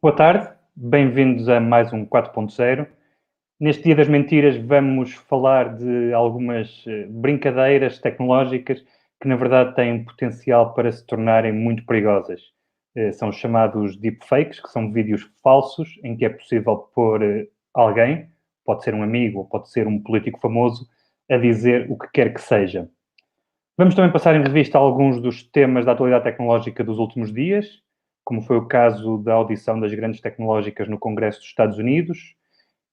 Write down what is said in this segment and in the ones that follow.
Boa tarde, bem-vindos a mais um 4.0. Neste Dia das Mentiras vamos falar de algumas brincadeiras tecnológicas que na verdade têm potencial para se tornarem muito perigosas. São chamados deepfakes, que são vídeos falsos em que é possível pôr alguém, pode ser um amigo ou pode ser um político famoso, a dizer o que quer que seja. Vamos também passar em revista alguns dos temas da atualidade tecnológica dos últimos dias, como foi o caso da audição das grandes tecnológicas no Congresso dos Estados Unidos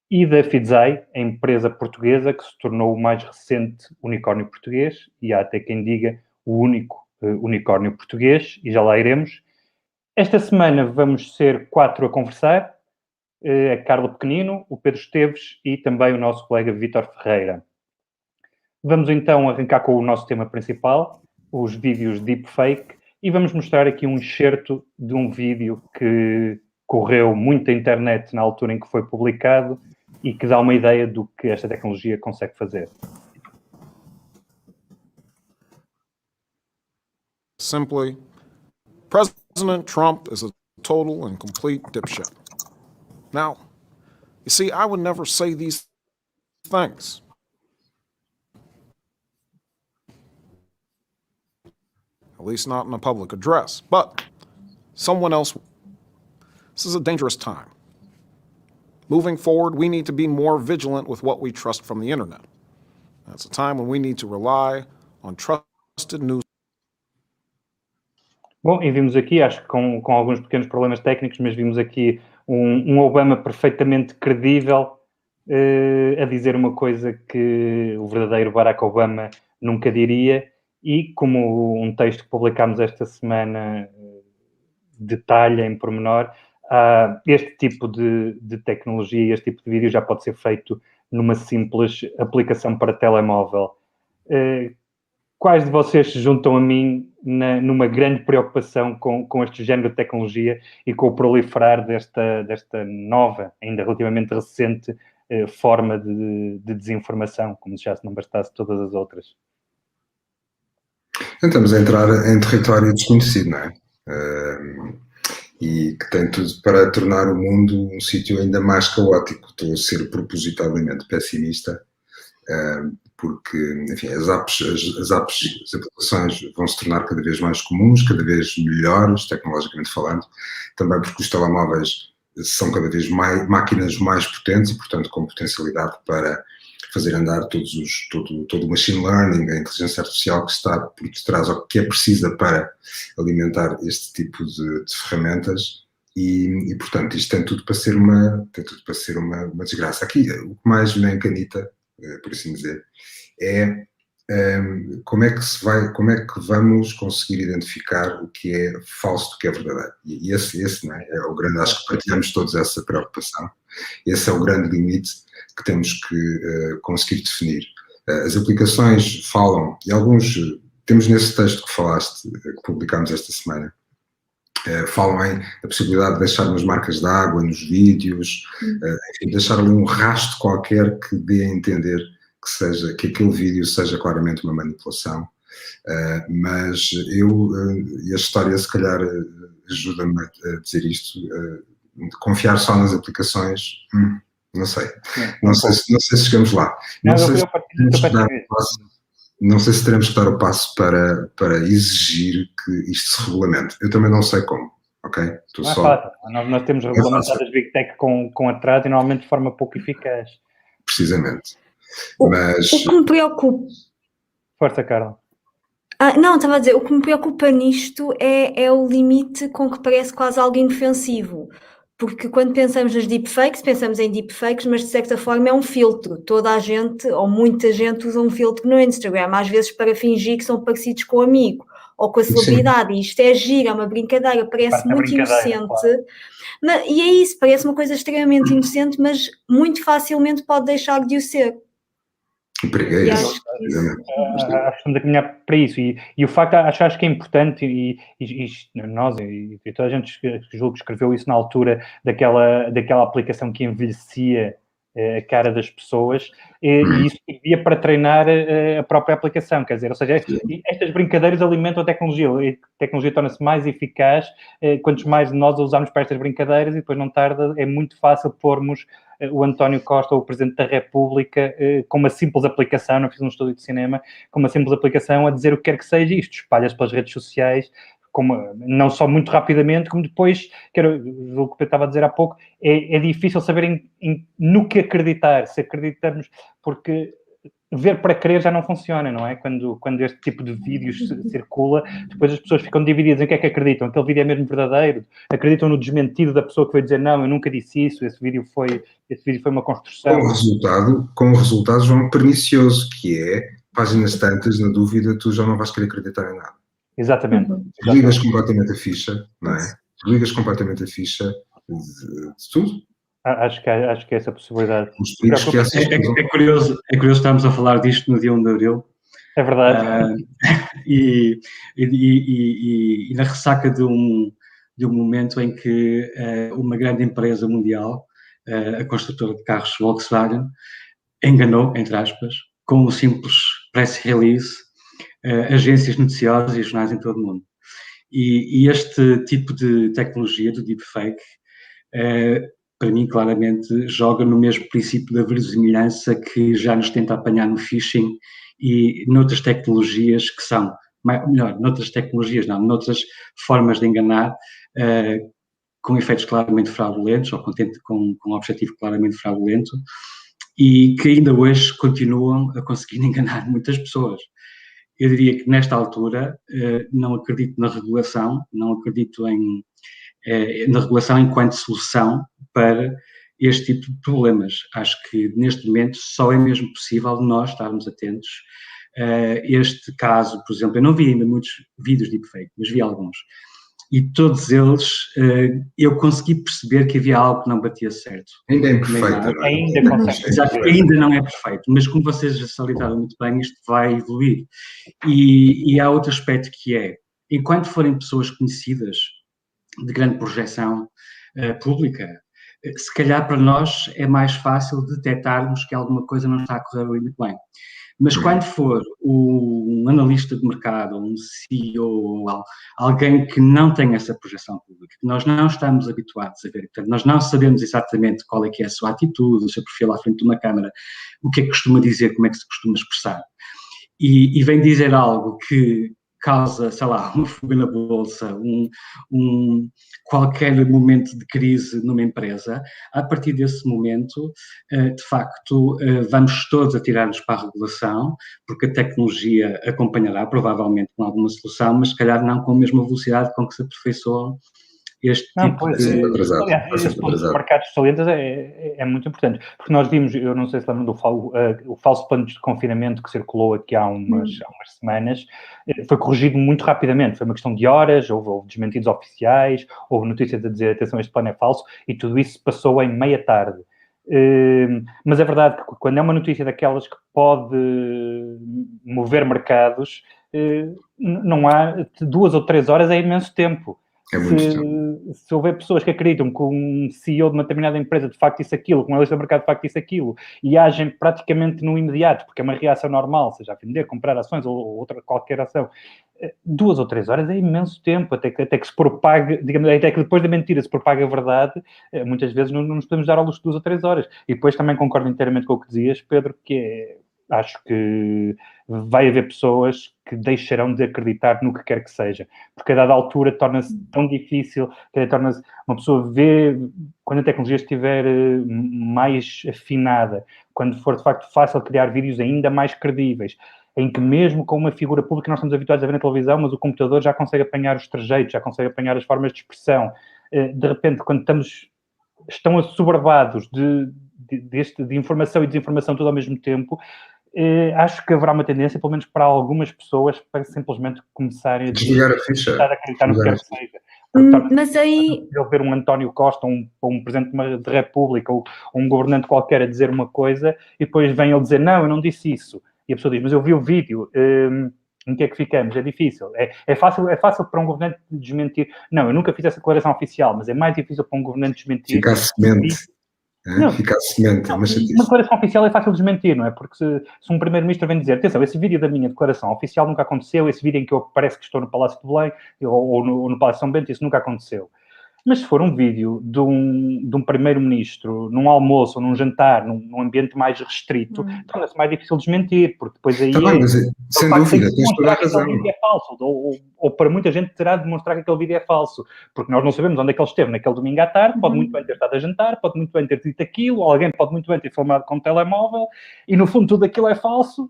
e da Fidesai, a empresa portuguesa que se tornou o mais recente unicórnio português, e há até quem diga o único unicórnio português, e já lá iremos. Esta semana vamos ser 4 a conversar, a Carla Pequenino, o Pedro Esteves e também o nosso colega Vítor Ferreira. Vamos então arrancar com o nosso tema principal, os vídeos deepfake, e vamos mostrar aqui um excerto de um vídeo que correu muito a internet na altura em que foi publicado e que dá uma ideia do que esta tecnologia consegue fazer. Simply, President Trump is a total and complete dipshit. Now, you see, I would never say these things. At least not in a public address. But someone else. This is a dangerous time. Moving forward, we need to be more vigilant with what we trust from the internet. That's a time when we need to rely on trusted news. Bom, e vimos aqui, acho que com alguns pequenos problemas técnicos, mas vimos aqui um Obama perfeitamente credível a dizer uma coisa que o verdadeiro Barack Obama nunca diria, e como um texto que publicámos esta semana detalha em pormenor, este tipo de tecnologia, este tipo de vídeo já pode ser feito numa simples aplicação para telemóvel. Quais de vocês se juntam a mim numa grande preocupação com este género de tecnologia e com o proliferar desta nova, ainda relativamente recente, forma de desinformação, como se já não bastasse todas as outras? Estamos a entrar em território desconhecido, não é? E que tem tudo para tornar o mundo um sítio ainda mais caótico. Estou a ser propositadamente pessimista, porque, enfim, as aplicações vão se tornar cada vez mais comuns, cada vez melhores, tecnologicamente falando, também porque os telemóveis são cada vez máquinas mais potentes e, portanto, com potencialidade para fazer andar todo o machine learning, a inteligência artificial que está por detrás, ou que é precisa para alimentar este tipo de ferramentas, e portanto, isto tem tudo para ser uma desgraça. Aqui, o que mais me encanita, por assim dizer, é como é que vamos conseguir identificar o que é falso do que é verdadeiro. E esse não é? É o grande, acho que partilhamos todos essa preocupação. Esse é o grande limite que temos que conseguir definir. As aplicações falam, e alguns, temos nesse texto que falaste, que publicámos esta semana, falam da possibilidade de deixar umas marcas de água nos vídeos, enfim, deixar ali um rastro qualquer que dê a entender que aquele vídeo seja claramente uma manipulação. Mas e a história se calhar ajuda-me a dizer isto, confiar só nas aplicações, não sei. Não sei se chegamos lá. Não sei se teremos que dar o passo para exigir que isto se regulamente. Eu também não sei como, ok? Nós temos regulamentado as Big Tech com atraso e normalmente de forma pouco eficaz. Precisamente. Mas... O que me preocupa... Força, Carla. Não, estava a dizer, o que me preocupa nisto é o limite com que parece quase algo inofensivo. Porque quando pensamos nas deepfakes, pensamos em deepfakes, mas de certa forma é um filtro. Toda a gente, ou muita gente, usa um filtro no Instagram, às vezes para fingir que são parecidos com o amigo, ou com a celebridade. E isto é giro, é uma brincadeira, parece muito inocente. Claro. E é isso, parece uma coisa extremamente inocente, mas muito facilmente pode deixar de o ser. Acho que estamos a caminhar para isso, e o facto, acho que é importante, e nós e toda a gente julgo que escreveu isso na altura daquela aplicação que envelhecia a cara das pessoas, e isso servia para treinar a própria aplicação, quer dizer, ou seja, estas brincadeiras alimentam a tecnologia torna-se mais eficaz quantos mais nós a usarmos para estas brincadeiras, e depois não tarda, é muito fácil pormos o António Costa ou o Presidente da República com uma simples aplicação, não fiz um estúdio de cinema, com uma simples aplicação a dizer o que quer que seja, e isto espalha-se pelas redes sociais, não só muito rapidamente, como depois, o que eu estava a dizer há pouco, é difícil saber no que acreditar, se acreditarmos, porque ver para crer já não funciona, não é? Quando este tipo de vídeos circula, depois as pessoas ficam divididas em o que é que acreditam. Aquele vídeo é mesmo verdadeiro? Acreditam no desmentido da pessoa que vai dizer não, eu nunca disse isso, esse vídeo foi uma construção. Com o resultado, João, pernicioso, que é, páginas tantas, na dúvida, tu já não vais querer acreditar em nada. Exatamente. Ligas completamente a ficha, não é? Ligas completamente a ficha de tudo. Acho que é essa possibilidade. Os perigos que é curioso estarmos a falar disto no dia 1 de Abril. É verdade. E na ressaca de um momento em que uma grande empresa mundial, a construtora de carros Volkswagen, enganou, entre aspas, com um simples press release, agências noticiosas e jornais em todo o mundo. E este tipo de tecnologia, do deepfake, para mim, claramente, joga no mesmo princípio da verosimilhança que já nos tenta apanhar no phishing e noutras tecnologias que são, noutras tecnologias não, noutras formas de enganar, com efeitos claramente fraudulentos ou com um objetivo claramente fraudulento, e que ainda hoje continuam a conseguir enganar muitas pessoas. Eu diria que nesta altura não acredito na regulação, não acredito na regulação enquanto solução para este tipo de problemas. Acho que neste momento só é mesmo possível nós estarmos atentos a este caso. Por exemplo, eu não vi ainda muitos vídeos de deepfake, mas vi alguns. E todos eles, eu consegui perceber que havia algo que não batia certo. Ainda é imperfeito. Ainda não é perfeito, mas como vocês já salientaram muito bem, isto vai evoluir. E há outro aspecto que é, enquanto forem pessoas conhecidas, de grande projeção pública, se calhar para nós é mais fácil detectarmos que alguma coisa não está a correr muito bem. Mas quando for um analista de mercado, um CEO, alguém que não tem essa projeção pública, que nós não estamos habituados a ver, portanto, nós não sabemos exatamente qual é que é a sua atitude, o seu perfil à frente de uma câmara, o que é que costuma dizer, como é que se costuma expressar, e vem dizer algo que causa, sei lá, uma fuga na bolsa, qualquer momento de crise numa empresa, a partir desse momento, de facto, vamos todos atirar-nos para a regulação, porque a tecnologia acompanhará, provavelmente, com alguma solução, mas se calhar não com a mesma velocidade com que se aperfeiçoou este tipo de... Aliás, esse ponto dos mercados salientes é muito importante, porque nós vimos, eu não sei se lembram o falso plano de confinamento que circulou aqui há umas semanas, foi corrigido muito rapidamente, foi uma questão de horas, houve desmentidos oficiais, houve notícias a dizer, atenção, este plano é falso, e tudo isso passou em meia tarde. Mas é verdade que quando é uma notícia daquelas que pode mover mercados, não há 2 ou 3 horas, é imenso tempo. Se houver pessoas que acreditam que um CEO de uma determinada empresa de facto disse aquilo, que um analista de mercado de facto disse aquilo, e agem praticamente no imediato, porque é uma reação normal, seja a vender, comprar ações ou outra qualquer ação, 2 ou 3 horas é imenso tempo, até que se propague, digamos, até que depois da mentira se propague a verdade, muitas vezes não nos podemos dar ao luxo de 2 ou 3 horas. E depois também concordo inteiramente com o que dizias, Pedro, que acho que vai haver pessoas que deixarão de acreditar no que quer que seja, porque a dada altura torna-se tão difícil, torna-se uma pessoa vê, quando a tecnologia estiver mais afinada, quando for de facto fácil criar vídeos ainda mais credíveis, em que mesmo com uma figura pública nós estamos habituados a ver na televisão, mas o computador já consegue apanhar os trejeitos, já consegue apanhar as formas de expressão. De repente, quando estão assoberbados de informação e desinformação tudo ao mesmo tempo, acho que haverá uma tendência, pelo menos para algumas pessoas, para simplesmente começarem a desligar a ficha, a acreditar no que quer que seja. Mas aí... ver um António Costa, um presidente da República, ou um governante qualquer a dizer uma coisa, e depois vem ele dizer, não, eu não disse isso. E a pessoa diz, mas eu vi o vídeo, em que é que ficamos? É difícil. É fácil para um governante desmentir. Não, eu nunca fiz essa declaração oficial, mas é mais difícil para um governante desmentir. Ficar semente. Não. Fica a semente, Não, mas chatice. uma declaração oficial é fácil de desmentir, não é? Porque se um primeiro-ministro vem dizer, atenção, esse vídeo da minha declaração oficial nunca aconteceu, esse vídeo em que eu parece que estou no Palácio de Belém ou no Palácio de São Bento, isso nunca aconteceu. Mas se for um vídeo de um primeiro-ministro num almoço ou num jantar, num ambiente mais restrito, torna-se mais difícil desmentir, porque depois aí Também, mas sem dúvida, tens toda a razão. Que aquele vídeo é falso, ou para muita gente terá de demonstrar que aquele vídeo é falso, porque nós não sabemos onde é que ele esteve naquele domingo à tarde, pode muito bem ter estado a jantar, pode muito bem ter dito aquilo, ou alguém pode muito bem ter filmado com um telemóvel, e no fundo tudo aquilo é falso,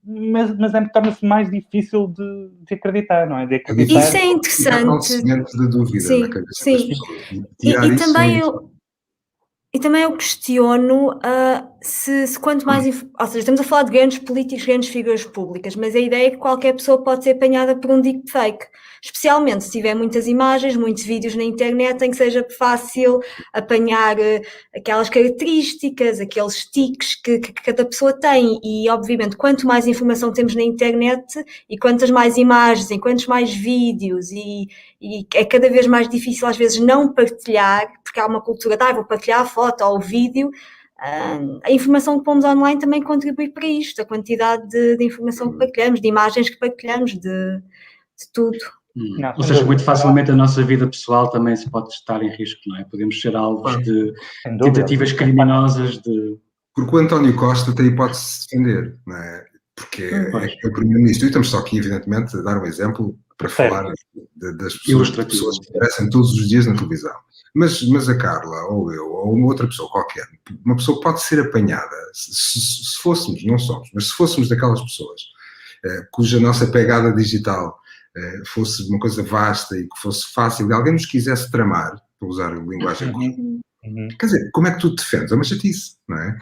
mas torna-se mais difícil de acreditar, não é? De acreditar. Isso é interessante. De dúvida sim, na cabeça sim. das pessoas. E também eu questiono se quanto mais... Ou seja, estamos a falar de grandes políticos, grandes figuras públicas, mas a ideia é que qualquer pessoa pode ser apanhada por um deepfake. Especialmente se tiver muitas imagens, muitos vídeos na internet em que seja fácil apanhar aquelas características, aqueles tiques que cada pessoa tem. E, obviamente, quanto mais informação temos na internet e quantas mais imagens, e quantos mais vídeos, e é cada vez mais difícil às vezes não partilhar, porque há uma cultura de vou partilhar a foto ou o vídeo. A informação que pomos online também contribui para isto, a quantidade de informação que partilhamos, de imagens que partilhamos, de tudo. Não, ou seja, muito facilmente a nossa vida pessoal também se pode estar em risco, não é? Podemos ser alvos de tentativas criminosas de... Porque o António Costa tem hipótese de se defender, não é? Porque é o primeiro-ministro. E estamos só aqui, evidentemente, a dar um exemplo para falar das pessoas que aparecem todos os dias na televisão. Mas a Carla, ou eu, ou uma outra pessoa qualquer, uma pessoa pode ser apanhada, se fôssemos, não somos, mas se fôssemos daquelas pessoas cuja nossa pegada digital fosse uma coisa vasta e que fosse fácil, e alguém nos quisesse tramar, para usar a linguagem quer dizer, como é que tu te defendes? É uma chatice, não é?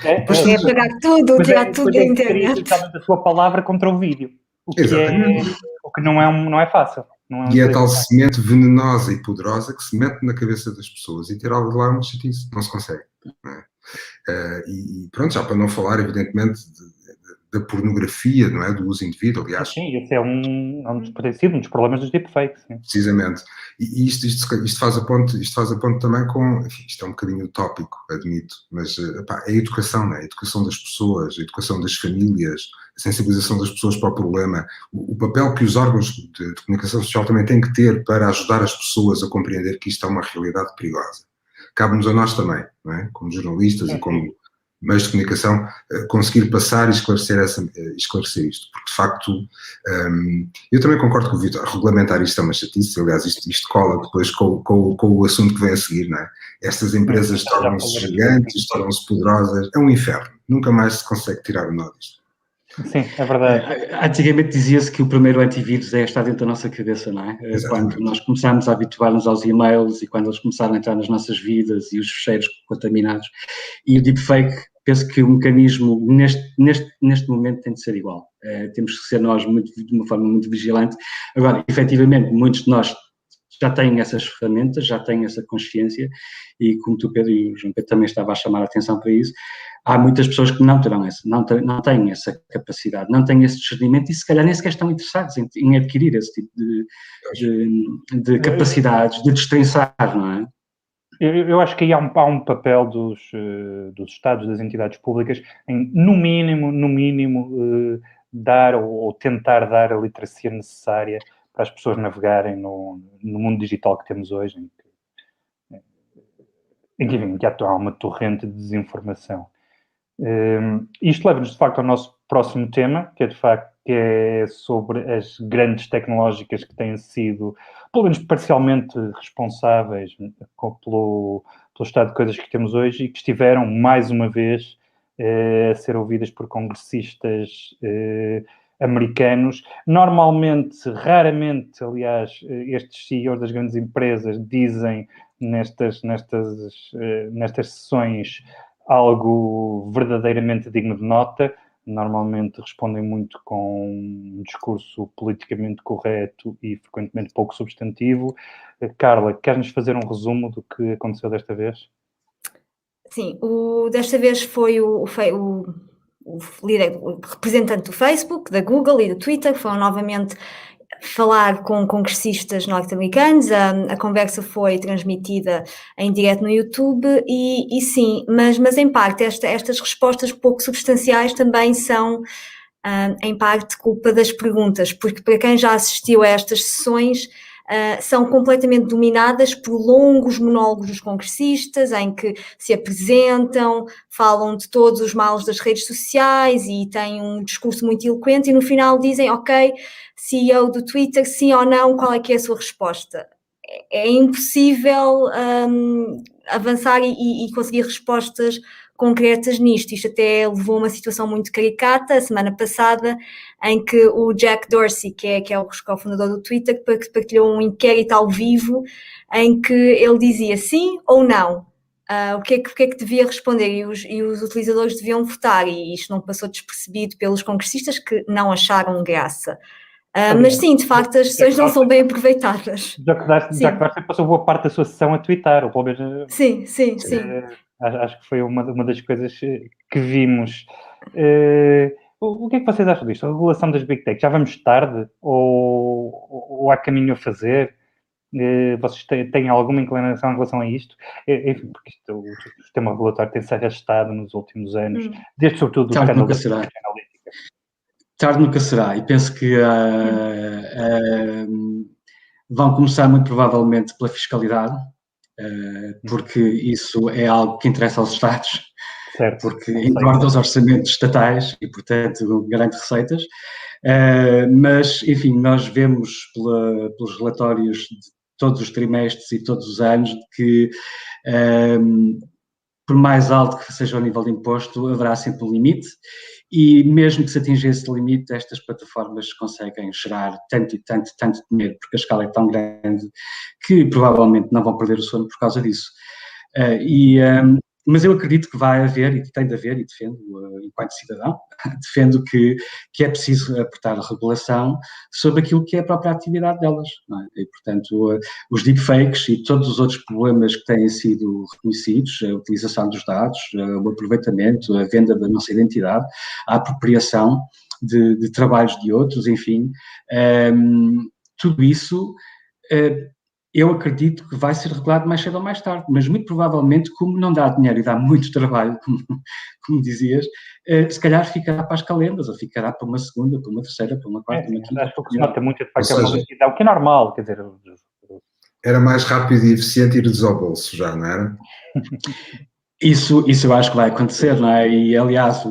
Apagar tudo, tirar tudo da internet. A sua palavra contra o vídeo, o que não é fácil. E é a tal semente venenosa e poderosa que se mete na cabeça das pessoas e tirar de lá uma chatice, não se consegue. Não é? E pronto, já para não falar, evidentemente, da pornografia, não é? Do uso indevido, aliás. Sim, esse é um dos problemas dos deepfakes. Sim. Precisamente. E isto faz a ponto também com... Enfim, isto é um bocadinho utópico, admito, mas é a educação, não é? A educação das pessoas, a educação das famílias, a sensibilização das pessoas para o problema, o papel que os órgãos de comunicação social também têm que ter para ajudar as pessoas a compreender que isto é uma realidade perigosa. Cabe-nos a nós também, não é? Como jornalistas e como meios de comunicação, conseguir passar e esclarecer isto, porque de facto eu também concordo com o Vítor, regulamentar isto é uma chatice, aliás isto cola depois com o assunto que vem a seguir, não é? Estas empresas tornam-se gigantes, tornam-se poderosas, é um inferno, nunca mais se consegue tirar o nó disto. Sim, é verdade. Antigamente dizia-se que o primeiro antivírus está dentro da nossa cabeça, não é? Exatamente. Quando nós começámos a habituar-nos aos e-mails e quando eles começaram a entrar nas nossas vidas e os fecheiros contaminados. E o deepfake, penso que o mecanismo neste momento tem de ser igual. Temos que ser nós de uma forma muito vigilante. Agora, efetivamente, muitos de nós já têm essas ferramentas, já têm essa consciência e como tu, Pedro, e o João Pedro também estava a chamar a atenção para isso, há muitas pessoas que não têm essa capacidade, não têm esse discernimento e se calhar nem sequer estão interessados em adquirir esse tipo de capacidades, de destrinçar, não é? Eu acho que aí há um papel dos Estados, das entidades públicas, em, no mínimo, dar ou tentar dar a literacia necessária para as pessoas navegarem no mundo digital que temos hoje, em que há uma torrente de desinformação. Isto leva-nos, de facto, ao nosso próximo tema, que é sobre as grandes tecnológicas que têm sido, pelo menos parcialmente, responsáveis pelo estado de coisas que temos hoje e que estiveram, mais uma vez, a ser ouvidas por congressistas americanos. Normalmente, raramente, aliás, estes CEOs das grandes empresas dizem nestas sessões algo verdadeiramente digno de nota. Normalmente respondem muito com um discurso politicamente correto e frequentemente pouco substantivo. Carla, queres-nos fazer um resumo do que aconteceu desta vez? Sim, desta vez foi o líder, o representante do Facebook, da Google e do Twitter, foram novamente falar com congressistas norte-americanos, a conversa foi transmitida em direto no YouTube e sim, mas em parte estas respostas pouco substanciais também são em parte culpa das perguntas, porque para quem já assistiu a estas sessões, são completamente dominadas por longos monólogos dos congressistas, em que se apresentam, falam de todos os males das redes sociais e têm um discurso muito eloquente e no final dizem, ok, CEO do Twitter, sim ou não, qual é que é a sua resposta? É impossível avançar e conseguir respostas concretas nisto. Isto até levou a uma situação muito caricata, a semana passada, em que o Jack Dorsey, que é o fundador do Twitter, partilhou um inquérito ao vivo em que ele dizia sim ou não. O que é que devia responder e os utilizadores deviam votar e isto não passou despercebido pelos congressistas que não acharam graça. Mas sim, de facto, as sessões não são bem aproveitadas. Já que Darcy passou boa parte da sua sessão a twittar, ou pelo menos... Sim. Acho que foi uma das coisas que vimos. O que é que vocês acham disto? A regulação das Big Tech, já vamos tarde? Ou há caminho a fazer? Vocês têm alguma inclinação em relação a isto? Enfim, porque o sistema regulatório tem-se arrastado nos últimos anos, desde sobretudo do escândalo da Cambridge Analytica. Tarde nunca será, e penso que vão começar muito provavelmente pela fiscalidade, porque isso é algo que interessa aos Estados, certo, porque engorda os orçamentos estatais e, portanto, garante receitas. Mas, enfim, nós vemos pelos relatórios de todos os trimestres e todos os anos que, por mais alto que seja o nível de imposto, haverá sempre um limite. E mesmo que se atinja esse limite, estas plataformas conseguem gerar tanto e tanto dinheiro, porque a escala é tão grande que provavelmente não vão perder o sono por causa disso. Mas eu acredito que vai haver, e que tem de haver, e defendo, enquanto cidadão, defendo que é preciso apertar a regulação sobre aquilo que é a própria atividade delas, não é? E, portanto, os deepfakes e todos os outros problemas que têm sido reconhecidos, a utilização dos dados, o aproveitamento, a venda da nossa identidade, a apropriação de trabalhos de outros, enfim, tudo isso... eu acredito que vai ser regulado mais cedo ou mais tarde, mas muito provavelmente, como não dá dinheiro e dá muito trabalho, como dizias, se calhar ficará para as calendas, ou ficará para uma segunda, para uma terceira, para uma quarta, uma quinta. Acho que o que se nota muito é de facto uma lentidão, o que é normal, quer dizer... Era mais rápido e eficiente ir-lhes ao bolso já, não era? Isso eu acho que vai acontecer, não é? E, aliás,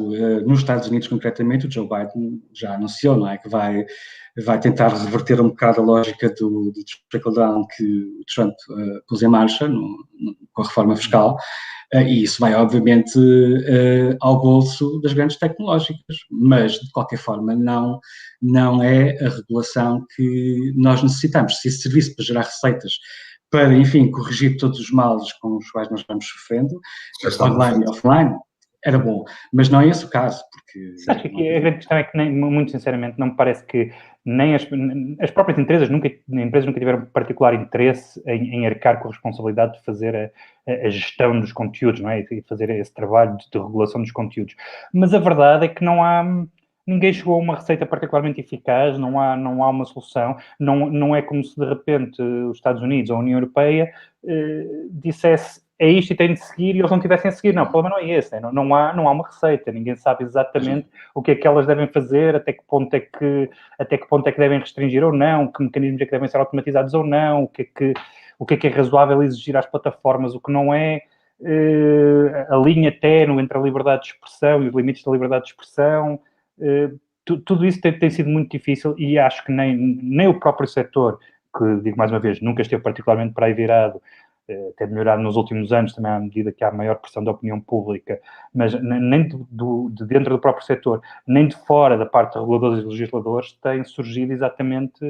nos Estados Unidos, concretamente, o Joe Biden já anunciou, não é? Que vai tentar reverter um bocado a lógica do trickle-down que o Trump pôs em marcha com a reforma fiscal, e isso vai, obviamente, ao bolso das grandes tecnológicas, mas, de qualquer forma, não é a regulação que nós necessitamos. Se isso servisse para gerar receitas, para, enfim, corrigir todos os males com os quais nós vamos sofrendo, online e offline, era bom, mas não é esse o caso, porque... Acho que a grande questão é que, muito sinceramente, não me parece que nem as próprias empresas nunca tiveram particular interesse em arcar com a responsabilidade de fazer a gestão dos conteúdos, não é? E fazer esse trabalho de regulação dos conteúdos. Mas a verdade é que ninguém chegou a uma receita particularmente eficaz, não há uma solução, não é como se de repente os Estados Unidos ou a União Europeia dissesse é isto e tem de seguir e eles não tivessem a seguir. Não, o problema não é esse, não há uma receita, ninguém sabe exatamente o que é que elas devem fazer, até que ponto é que devem restringir ou não, que mecanismos é que devem ser automatizados ou não, o que é razoável exigir às plataformas, o que não é, a linha ténue entre a liberdade de expressão e os limites da liberdade de expressão. Tudo isso tem sido muito difícil e acho que nem o próprio setor, que, digo mais uma vez, nunca esteve particularmente para aí virado, tem melhorado nos últimos anos também à medida que há maior pressão da opinião pública, mas nem de dentro do próprio setor, nem de fora da parte de reguladores e legisladores tem surgido exatamente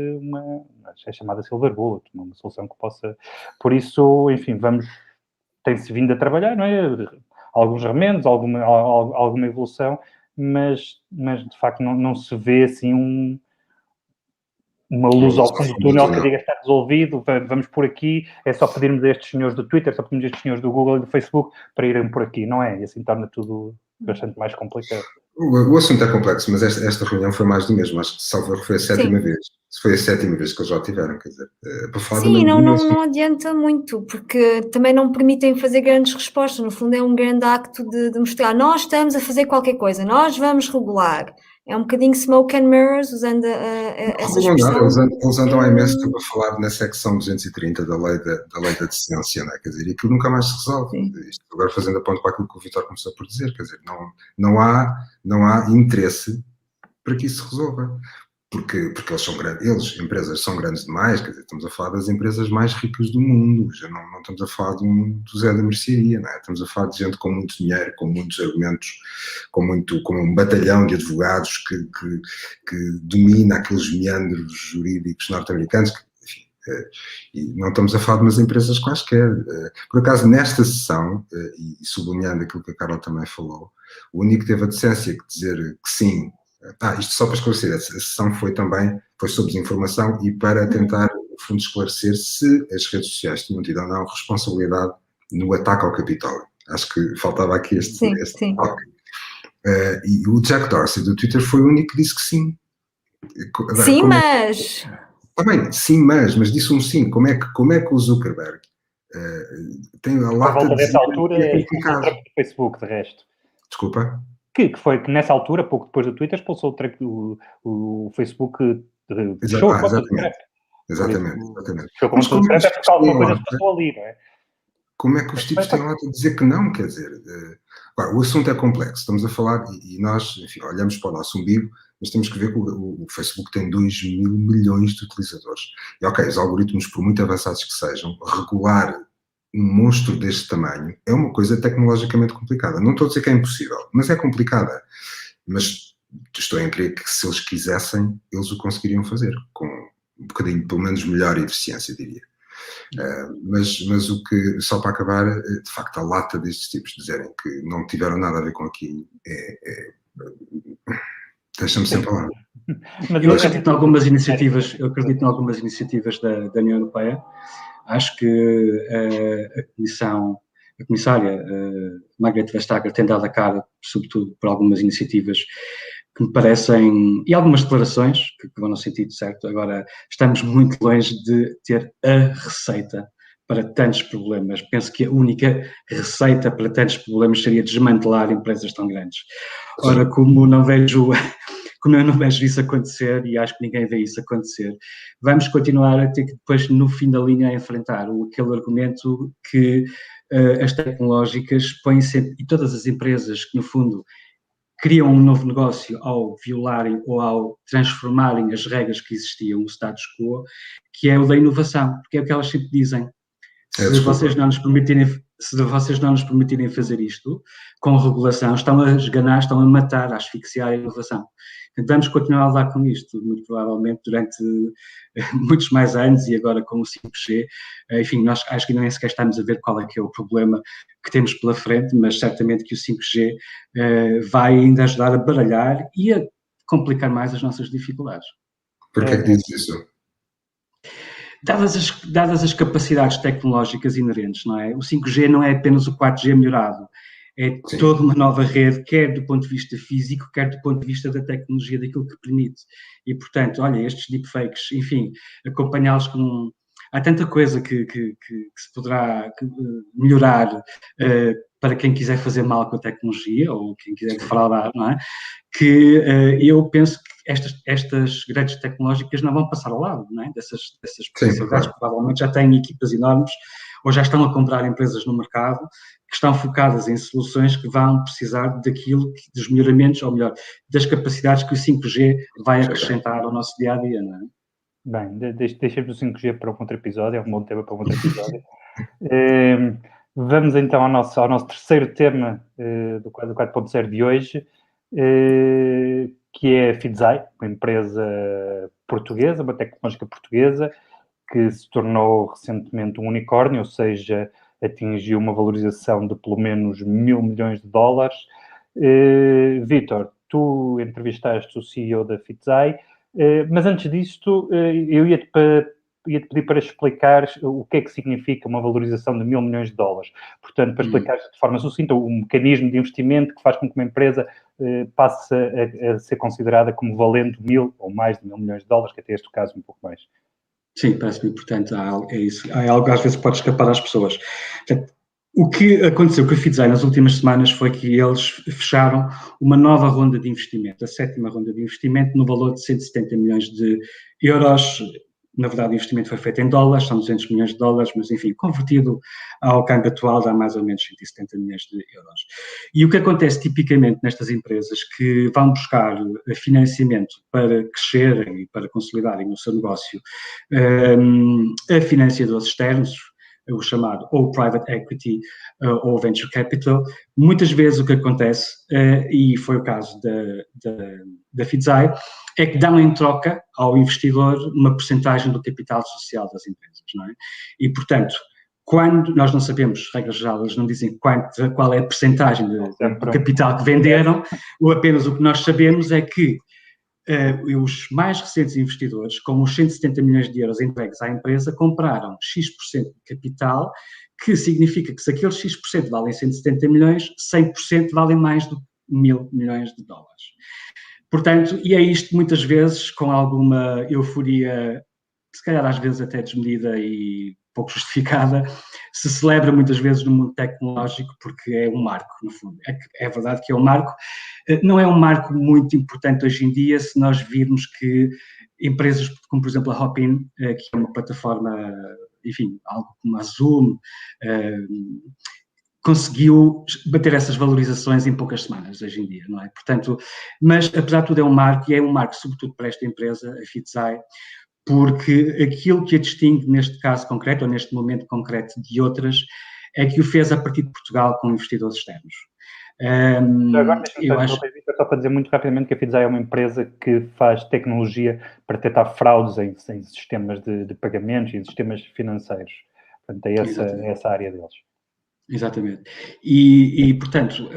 é chamada silver bullet, uma solução que possa... Por isso, enfim, tem-se vindo a trabalhar, não é? Alguns remendos, alguma evolução, mas de facto não se vê assim uma luz ao fundo do túnel que diga está resolvido, vamos por aqui, é só pedirmos a estes senhores do Twitter, só pedirmos a estes senhores do Google e do Facebook para irem por aqui, não é? E assim torna tudo bastante mais complicado. O assunto é complexo, mas esta reunião foi mais do mesmo. Acho que salvo erro, foi a sétima vez. Foi a sétima vez que eles já tiveram, quer dizer, para falar Sim, do mesmo assunto. não adianta muito, porque também não permitem fazer grandes respostas. No fundo, é um grande acto de mostrar nós estamos a fazer qualquer coisa, nós vamos regular. É um bocadinho smoke and mirrors, usando essa Não, expressão. eles andam há imenso tempo a falar na secção 230 da lei da decência, não é? Quer dizer, e aquilo nunca mais se resolve. Sim. Isto agora fazendo a ponto para aquilo que o Vítor começou por dizer, quer dizer, não há interesse para que isso se resolva. Porque eles são grandes, empresas são grandes demais, quer dizer, estamos a falar das empresas mais ricas do mundo, já não estamos a falar do Zé da Mercearia, não é? Estamos a falar de gente com muito dinheiro, com muitos argumentos, com um batalhão de advogados que domina aqueles meandros jurídicos norte-americanos, enfim, e não estamos a falar de umas empresas quaisquer. Por acaso, nesta sessão, e sublinhando aquilo que a Carla também falou, o único que teve a decência de dizer que sim. Isto só para esclarecer, a sessão foi sobre desinformação e para tentar, no fundo, esclarecer se as redes sociais tinham tido ou não responsabilidade no ataque ao Capitólio. Acho que faltava aqui este toque. E o Jack Dorsey do Twitter foi o único que disse que sim. Agora, sim, mas... Também, sim, mas disse um sim. Como é que o Zuckerberg tem a lata volta de dessa altura é expulsou o Facebook, de resto. Desculpa? Que foi que nessa altura, pouco depois do Twitter, expulsou o Facebook fechou a conta do Trump. Exatamente. Fechou a conta do Trump é porque alguma coisa se passou ali, não é? Como é que os tipos têm lá a dizer que não? Quer dizer, agora, o assunto é complexo. Estamos a falar, e nós, enfim, olhamos para o nosso umbigo, mas temos que ver que o Facebook tem 2 mil milhões de utilizadores. E ok, os algoritmos, por muito avançados que sejam, regular um monstro deste tamanho é uma coisa tecnologicamente complicada. Não estou a dizer que é impossível, mas é complicada. Mas estou a crer que se eles quisessem, eles o conseguiriam fazer, com um bocadinho, pelo menos, melhor eficiência, diria. Mas o que, só para acabar, de facto, a lata destes tipos dizerem que não tiveram nada a ver com aquilo deixa-me sem palavras. Eu acredito em algumas iniciativas, da União Europeia. Acho que a comissária Margrethe Vestager tem dado a cara, sobretudo por algumas iniciativas que me parecem, e algumas declarações que vão no sentido certo. Agora, estamos muito longe de ter a receita para tantos problemas. Penso que a única receita para tantos problemas seria desmantelar empresas tão grandes. Ora, como eu não vejo isso acontecer, e acho que ninguém vê isso acontecer, vamos continuar a ter que depois, no fim da linha, enfrentar aquele argumento que as tecnológicas põem sempre, e todas as empresas que, no fundo, criam um novo negócio ao violarem ou ao transformarem as regras que existiam, o status quo, que é o da inovação, porque é o que elas sempre dizem. Se vocês não nos permitirem fazer isto, com regulação, estão a esganar, estão a matar, a asfixiar a inovação. Então, vamos continuar a lidar com isto, muito provavelmente, durante muitos mais anos, e agora com o 5G. Enfim, nós acho que nem sequer estamos a ver qual é que é o problema que temos pela frente, mas certamente que o 5G vai ainda ajudar a baralhar e a complicar mais as nossas dificuldades. Por que é que dizes isso? Dadas as capacidades tecnológicas inerentes, não é? O 5G não é apenas o 4G melhorado, é Sim. toda uma nova rede, quer do ponto de vista físico, quer do ponto de vista da tecnologia, daquilo que permite. E, portanto, olha, estes deepfakes, enfim, acompanhá-los com... Há tanta coisa que se poderá melhorar para quem quiser fazer mal com a tecnologia, ou quem quiser defraudar, não é? Que eu penso que estas grandes tecnológicas não vão passar ao lado, não é? Dessas possibilidades. Claro. Provavelmente já têm equipas enormes, ou já estão a comprar empresas no mercado que estão focadas em soluções que vão precisar daquilo, dos melhoramentos, ou melhor, das capacidades que o 5G vai acrescentar ao nosso dia-a-dia, não é? Bem, deixemos o 5G para um outro episódio, é um bom tema para um outro episódio. Vamos então ao nosso terceiro tema do 4.0 de hoje, que é a Fidzai, uma empresa portuguesa, uma tecnológica portuguesa, que se tornou recentemente um unicórnio, ou seja, atingiu uma valorização de pelo menos $1.000 milhões. Vítor, tu entrevistaste o CEO da Fidzai, mas antes disto, eu ia-te pedir para explicar o que é que significa uma valorização de $1.000 milhões. Portanto, para explicar de forma sucinta o mecanismo de investimento que faz com que uma empresa passe a ser considerada como valendo 1.000 ou mais de 1.000 milhões de dólares, que até este caso um pouco mais. Sim, parece-me importante. É isso. Há algo que às vezes pode escapar às pessoas. Portanto, o que aconteceu com a FIDSAI nas últimas semanas foi que eles fecharam uma nova ronda de investimento, a 7ª ronda de investimento, no valor de 170 milhões de euros. Na verdade, o investimento foi feito em dólares, são 200 milhões de dólares, mas, enfim, convertido ao câmbio atual dá mais ou menos 170 milhões de euros. E o que acontece tipicamente nestas empresas que vão buscar financiamento para crescerem e para consolidarem o seu negócio a financiadores externos, o chamado ou private equity ou venture capital, muitas vezes o que acontece, e foi o caso da FIDSAI, é que dão em troca ao investidor uma percentagem do capital social das empresas, não é? E, portanto, quando nós não sabemos, regra geral, eles não dizem qual é a percentagem do capital que venderam, ou apenas o que nós sabemos é que os mais recentes investidores, com os 170 milhões de euros entregues à empresa, compraram X% de capital, que significa que se aqueles X% valem 170 milhões, 100% valem mais do que 1.000 milhões de dólares. Portanto, e é isto muitas vezes com alguma euforia, se calhar às vezes até desmedida e pouco justificada, se celebra muitas vezes no mundo tecnológico porque é um marco, no fundo. É verdade que é um marco. Não é um marco muito importante hoje em dia se nós virmos que empresas como, por exemplo, a Hopin, que é uma plataforma, enfim, algo como a Zoom, conseguiu bater essas valorizações em poucas semanas hoje em dia, não é? Portanto, mas apesar de tudo é um marco, e é um marco sobretudo para esta empresa, a FIDSAI, porque aquilo que a distingue neste caso concreto, ou neste momento concreto de outras, é que o fez a partir de Portugal com investidores externos. Agora, só para dizer muito rapidamente que a FIDSAI é uma empresa que faz tecnologia para detectar fraudes em sistemas de pagamentos e em sistemas financeiros. Portanto, é essa a área deles. Exatamente. E portanto,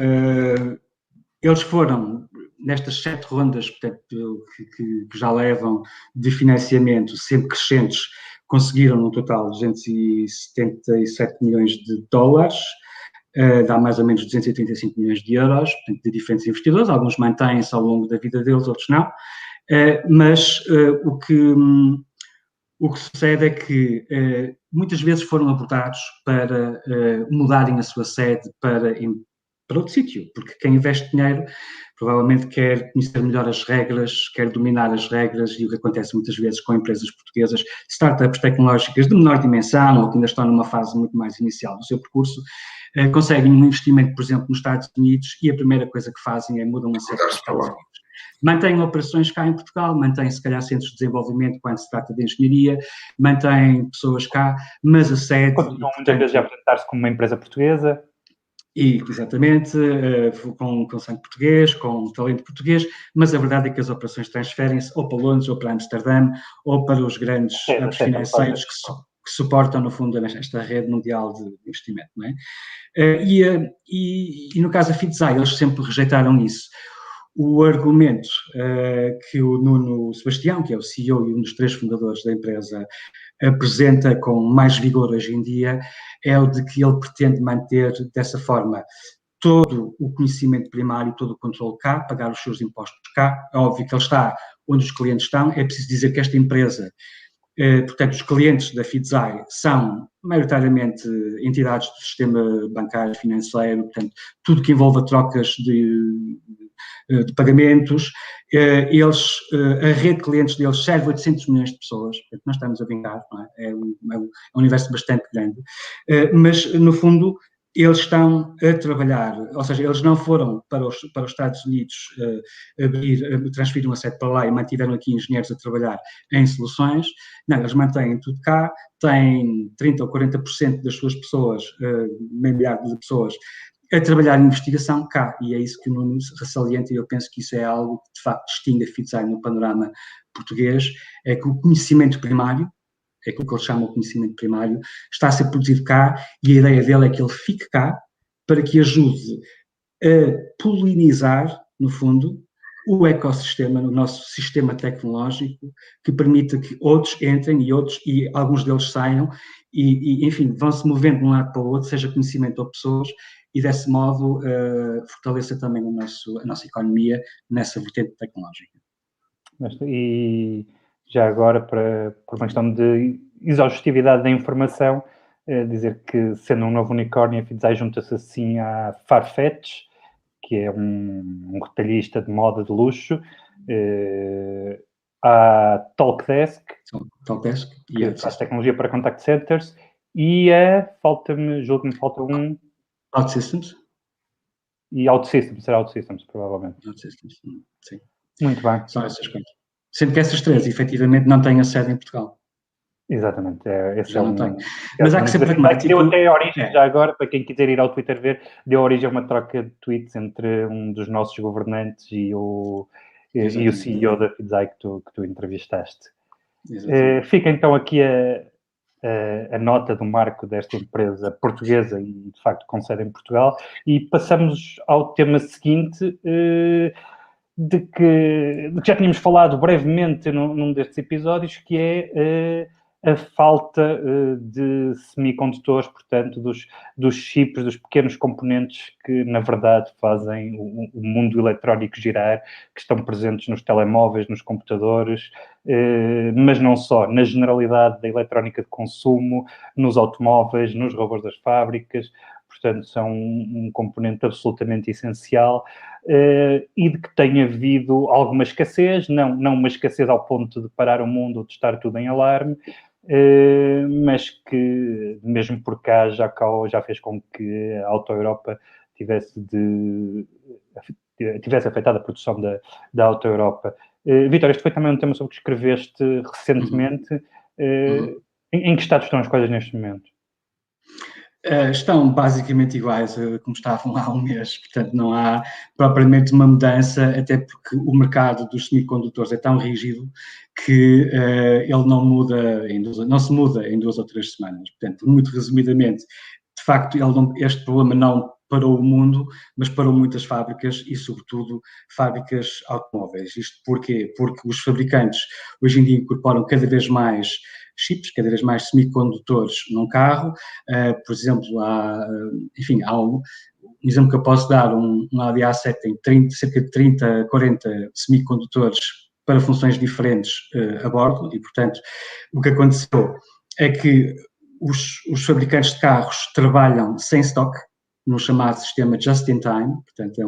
eles foram, nestas 7 rondas, portanto, que já levam de financiamento, sempre crescentes, conseguiram no total 277 milhões de dólares, dá mais ou menos 285 milhões de euros, portanto, de diferentes investidores, alguns mantêm-se ao longo da vida deles, outros não, mas o que sucede é que muitas vezes foram abordados para mudarem a sua sede para outro sítio, porque quem investe dinheiro provavelmente quer conhecer melhor as regras, quer dominar as regras, e o que acontece muitas vezes com empresas portuguesas, startups tecnológicas de menor dimensão ou que ainda estão numa fase muito mais inicial do seu percurso, conseguem um investimento, por exemplo, nos Estados Unidos, e a primeira coisa que fazem é mudam a sede para os Estados Unidos. Mantêm operações cá em Portugal, mantêm se calhar centros de desenvolvimento quando se trata de engenharia, mantêm pessoas cá, mas a sede... Continuam muitas vezes a apresentar-se como uma empresa portuguesa. E, exatamente, com sangue português, com talento português, mas a verdade é que as operações transferem-se ou para Londres, ou para Amsterdã, ou para os grandes hubs financeiros que suportam, no fundo, esta rede mundial de investimento, não é? E no caso da FIDSAI, eles sempre rejeitaram isso. O argumento que o Nuno Sebastião, que é o CEO e um dos 3 fundadores da empresa, apresenta com mais vigor hoje em dia é o de que ele pretende manter dessa forma todo o conhecimento primário, todo o controle cá, pagar os seus impostos cá. É óbvio que ele está onde os clientes estão. É preciso dizer que esta empresa, portanto, os clientes da FIDSAI são maioritariamente entidades do sistema bancário financeiro, portanto, tudo que envolva trocas de pagamentos. A rede de clientes deles serve 800 milhões de pessoas, portanto, nós estamos a brincar, não é? É um universo bastante grande, mas, no fundo, eles estão a trabalhar, ou seja, eles não foram para os Estados Unidos transferir uma sede para lá e mantiveram aqui engenheiros a trabalhar em soluções. Não, eles mantêm tudo cá, têm 30% ou 40% das suas pessoas, meio milhar de pessoas, a trabalhar em investigação cá, e é isso que o Nuno ressalienta, e eu penso que isso é algo que, de facto, distingue a FIDSAI no panorama português, é que o conhecimento primário, é aquilo que ele chama o conhecimento primário, está a ser produzido cá, e a ideia dele é que ele fique cá para que ajude a polinizar, no fundo, o ecossistema, no nosso sistema tecnológico, que permita que outros entrem e alguns deles saiam, e enfim, vão-se movendo de um lado para o outro, seja conhecimento ou pessoas, e, desse modo, fortaleça também a nossa economia nessa vertente tecnológica. E já agora, por uma questão de exaustividade da informação, dizer que, sendo um novo unicórnio, a Fidesai junta-se assim à Farfetch, que é um retalhista de moda de luxo, à Talkdesk, que faz tecnologia para contact centers, e julgo que me falta um... OutSystems. E OutSystems, será OutSystems, provavelmente. OutSystems, sim. Muito bem. São essas coisas. Sendo que essas três, efetivamente, não têm a sede em Portugal. Exatamente. Esse Já é não tem. Mas há que ser pragmático. Deu até origem, já agora, para quem quiser ir ao Twitter ver, deu origem a uma troca de tweets entre um dos nossos governantes e o CEO da Fidesai que tu entrevistaste. Fica então aqui a nota do marco desta empresa portuguesa e, de facto, com sede em Portugal. E passamos ao tema seguinte, de que já tínhamos falado brevemente num destes episódios, que é a falta de semicondutores, portanto, dos chips, dos pequenos componentes que, na verdade, fazem o mundo eletrónico girar, que estão presentes nos telemóveis, nos computadores, mas não só, na generalidade da eletrónica de consumo, nos automóveis, nos robôs das fábricas. Portanto, são um componente absolutamente essencial, e de que tem havido alguma escassez, não uma escassez ao ponto de parar o mundo ou de estar tudo em alarme, mas que, mesmo por cá, já fez com que a Auto Europa tivesse afetado a produção da Auto Europa. Vítor, este foi também um tema sobre que escreveste recentemente. Em que estado estão as coisas neste momento? Estão basicamente iguais a como estavam há um mês, portanto não há propriamente uma mudança, até porque o mercado dos semicondutores é tão rígido que ele não se muda em 2 ou 3 semanas. Portanto, muito resumidamente, de facto, este problema não parou o mundo, mas parou muitas fábricas e, sobretudo, fábricas automóveis. Isto porquê? Porque os fabricantes hoje em dia incorporam cada vez mais chips, cada vez mais semicondutores num carro. Por exemplo, há um exemplo que eu posso dar, um Audi A7 tem cerca de 30, 40 semicondutores para funções diferentes a bordo e, portanto, o que aconteceu é que os fabricantes de carros trabalham sem stock, no chamado sistema just-in-time, portanto é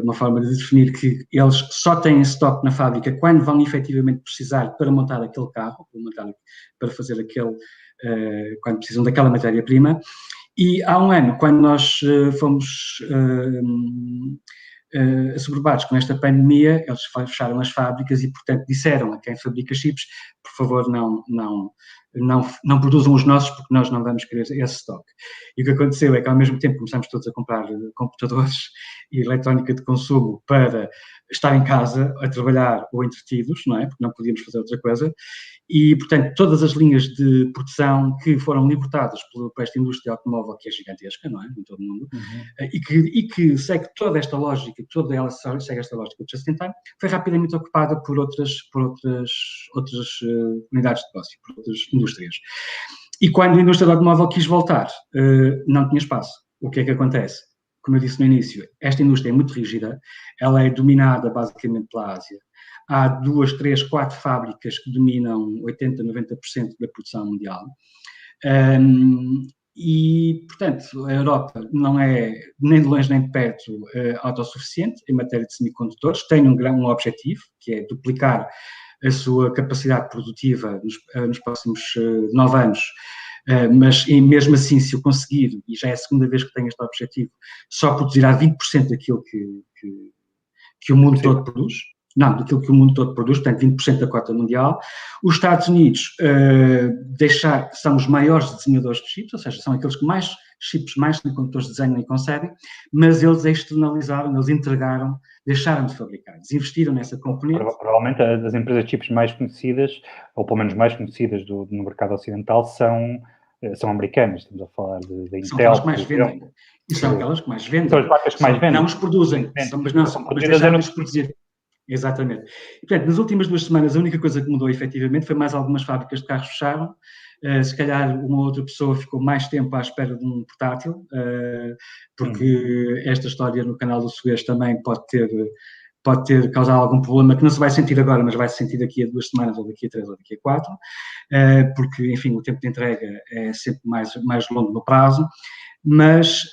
uma forma de definir que eles só têm estoque na fábrica quando vão efetivamente precisar para montar aquele carro, para fazer quando precisam daquela matéria-prima. E há um ano, quando nós fomos assoberbados com esta pandemia, eles fecharam as fábricas e, portanto, disseram a quem fabrica chips, por favor, não produzam os nossos porque nós não vamos querer esse stock. E o que aconteceu é que, ao mesmo tempo, começamos todos a comprar computadores e eletrónica de consumo para estar em casa a trabalhar ou entretidos, não é? Porque não podíamos fazer outra coisa. E, portanto, todas as linhas de produção que foram libertadas por esta indústria automóvel, que é gigantesca, não é? Em todo o mundo, e que segue toda esta lógica, toda ela segue esta lógica de just-in-time, foi rapidamente ocupada por outras unidades de negócio, por outras indústrias. E quando a indústria do automóvel quis voltar, não tinha espaço. O que é que acontece? Como eu disse no início, esta indústria é muito rígida, ela é dominada basicamente pela Ásia. Há 2, 3, 4 fábricas que dominam 80%, 90% da produção mundial. E, portanto, a Europa não é nem de longe nem de perto autossuficiente em matéria de semicondutores, tem um objetivo, que é duplicar a sua capacidade produtiva nos próximos 9 anos, mas mesmo assim, se o conseguir, e já é a segunda vez que tem este objetivo, só produzirá 20% daquilo que o mundo todo produz. Não, daquilo que o mundo todo produz, portanto 20% da cota mundial. Os Estados Unidos são os maiores desenhadores de chips, ou seja, são aqueles que mais chips, mais semicondutores desenham e concebem, mas eles externalizaram, eles entregaram, deixaram de fabricar, desinvestiram nessa componente. Provavelmente as empresas de chips mais conhecidas, ou pelo menos mais conhecidas no mercado ocidental, são americanas. Estamos a falar da Intel. São aquelas que mais vendem. E são aquelas que mais vendem. São as marcas que mais vendem. Não os produzem, mas deixaram de produzir. Exatamente. E, portanto, nas últimas 2 semanas, a única coisa que mudou efetivamente foi mais algumas fábricas de carros fecharam se calhar uma outra pessoa ficou mais tempo à espera de um portátil, porque esta história no canal do Suez também pode ter causado algum problema que não se vai sentir agora, mas vai se sentir daqui a 2 semanas, ou daqui a 3, ou daqui a 4, porque, enfim, o tempo de entrega é sempre mais longo no prazo. Mas,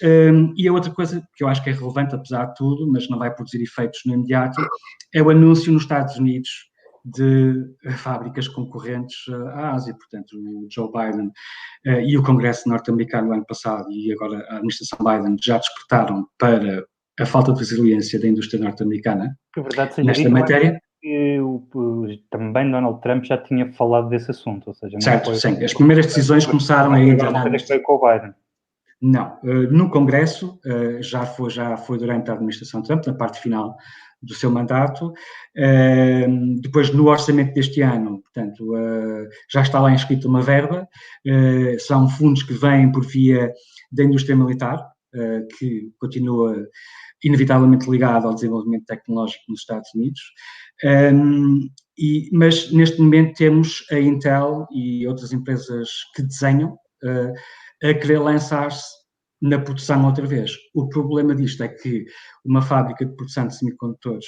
e a outra coisa que eu acho que é relevante, apesar de tudo, mas não vai produzir efeitos no imediato, é o anúncio nos Estados Unidos de fábricas concorrentes à Ásia. Portanto, o Joe Biden e o Congresso norte-americano no ano passado e agora a administração Biden já despertaram para a falta de resiliência da indústria norte-americana nesta matéria. Também Donald Trump já tinha falado desse assunto, ou seja, não certo, foi... sim. As primeiras decisões começaram a ir... Foi com o Biden. Não, no Congresso já foi durante a administração Trump, na parte final do seu mandato. Depois, no orçamento deste ano, portanto, já está lá inscrita uma verba. São fundos que vêm por via da indústria militar, que continua inevitavelmente ligado ao desenvolvimento tecnológico nos Estados Unidos. Mas, neste momento, temos a Intel e outras empresas que desenham a querer lançar-se na produção outra vez. O problema disto é que uma fábrica de produção de semicondutores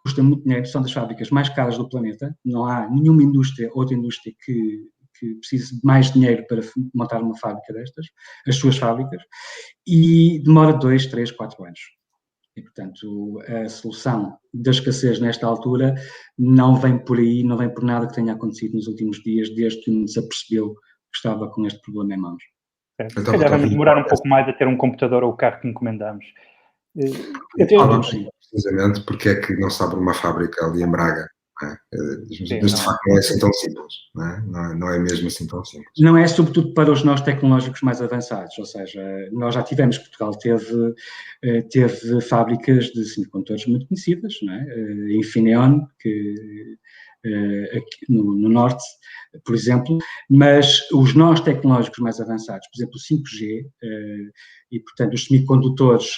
custa muito dinheiro, são das fábricas mais caras do planeta, não há nenhuma outra indústria que precise de mais dinheiro para montar uma fábrica destas, as suas fábricas, e demora 2, 3, 4 anos. E, portanto, a solução da escassez nesta altura não vem por aí, não vem por nada que tenha acontecido nos últimos dias, desde que nos apercebeu que estava com este problema em mãos. Se calhar vamos demorar um pouco mais a ter um computador ou o carro que encomendamos. Precisamente porque é que não se abre uma fábrica ali em Braga. Mas de facto não é assim tão simples. Não é mesmo assim tão simples. Não é, sobretudo, para os nós tecnológicos mais avançados. Ou seja, nós já tivemos, Portugal teve fábricas de semicondutores muito conhecidas, não é? Infineon, aqui no norte, por exemplo, mas os nós tecnológicos mais avançados, por exemplo, o 5G, e, portanto, os semicondutores,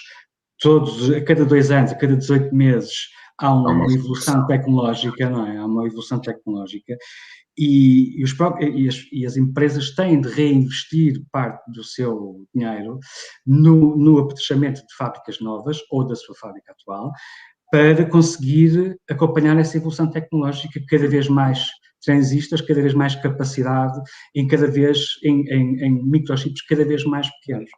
a cada 2 anos, a cada 18 meses, há uma evolução tecnológica, não é? Há uma evolução tecnológica e as empresas têm de reinvestir parte do seu dinheiro no apetrechamento de fábricas novas ou da sua fábrica atual, para conseguir acompanhar essa evolução tecnológica, cada vez mais transistores, cada vez mais capacidade, em microchips cada vez mais pequenos.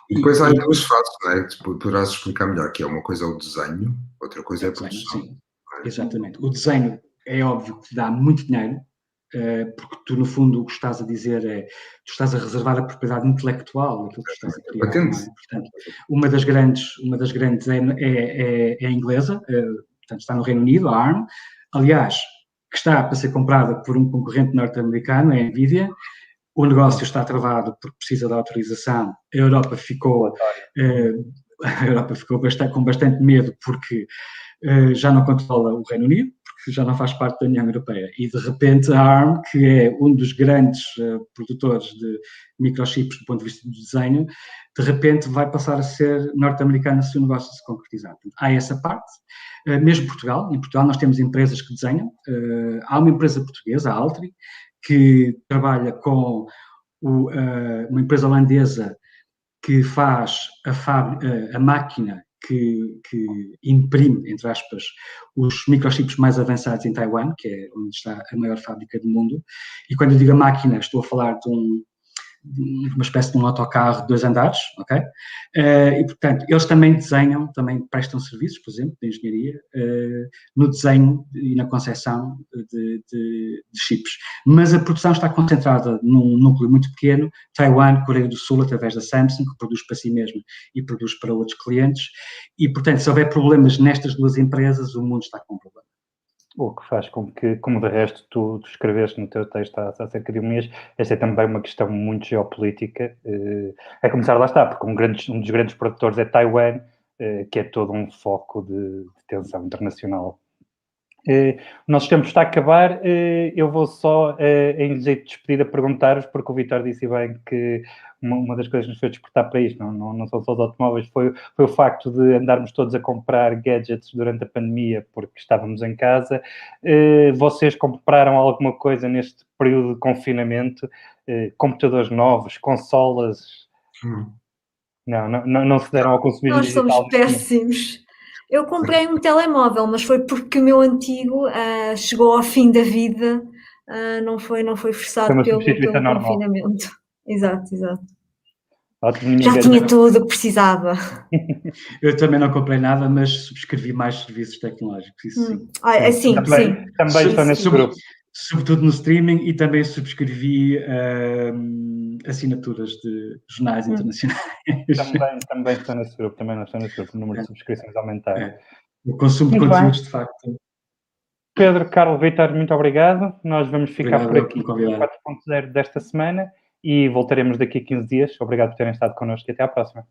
E depois há 2 fases, não é? Poderás explicar melhor, que é uma coisa é o desenho, outra coisa é a produção. Sim, exatamente. O desenho é óbvio que te dá muito dinheiro, porque tu, no fundo, o que estás a dizer tu estás a reservar a propriedade intelectual daquilo que estás a criar. Patente. Não é? Portanto, uma das grandes é a inglesa, portanto, está no Reino Unido, a ARM, aliás, que está para ser comprada por um concorrente norte-americano, é a Nvidia. O negócio está travado porque precisa de autorização. A Europa ficou com bastante medo porque já não controla o Reino Unido, porque já não faz parte da União Europeia. E, de repente, a ARM, que é um dos grandes produtores de microchips do ponto de vista do desenho, de repente vai passar a ser norte-americana se o negócio se concretizar. Portanto, há essa parte. Mesmo Portugal. Em Portugal nós temos empresas que desenham. Há uma empresa portuguesa, a Altri, que trabalha com uma empresa holandesa que faz a máquina que imprime, entre aspas, os microchips mais avançados em Taiwan, que é onde está a maior fábrica do mundo. E quando eu digo a máquina, estou a falar de uma espécie de um autocarro de 2 andares, ok? E, portanto, eles também desenham, também prestam serviços, por exemplo, de engenharia, no desenho e na concepção de chips. Mas a produção está concentrada num núcleo muito pequeno, Taiwan, Coreia do Sul, através da Samsung, que produz para si mesma e produz para outros clientes. E, portanto, se houver problemas nestas 2 empresas, o mundo está com problema. O que faz com que, como de resto tu escreveste no teu texto há cerca de 1 mês, esta é também uma questão muito geopolítica. A começar lá está, porque um dos grandes produtores é Taiwan, que é todo um foco de tensão internacional. O nosso tempo está a acabar. Eu vou só, em jeito de despedida, perguntar-vos, porque o Vítor disse bem que uma das coisas que nos fez despertar para isto, não são só os automóveis, foi o facto de andarmos todos a comprar gadgets durante a pandemia porque estávamos em casa. Vocês compraram alguma coisa neste período de confinamento? Computadores novos, consolas? Não se deram ao consumismo Nós somos digital neste momento. péssimos. Eu comprei um telemóvel, mas foi porque o meu antigo chegou ao fim da vida, não foi Foi forçado uma pelo substituição normal. confinamento. Exato. Ótimo, Já tinha tudo o que precisava. Eu também não comprei nada, mas subscrevi mais serviços tecnológicos, isso sim. Sim. Também estou nesse grupo. Sobretudo no streaming, e também subscrevi assinaturas de jornais internacionais. Também estou nesse grupo, o número de subscrições aumentaram. O consumo de Muito conteúdos, bem. de facto. Pedro, Carlos, Vitor, muito obrigado. Nós vamos ficar Obrigado por aqui por com me o convidar. 4.0 desta semana e voltaremos daqui a 15 dias. Obrigado por terem estado connosco e até à próxima.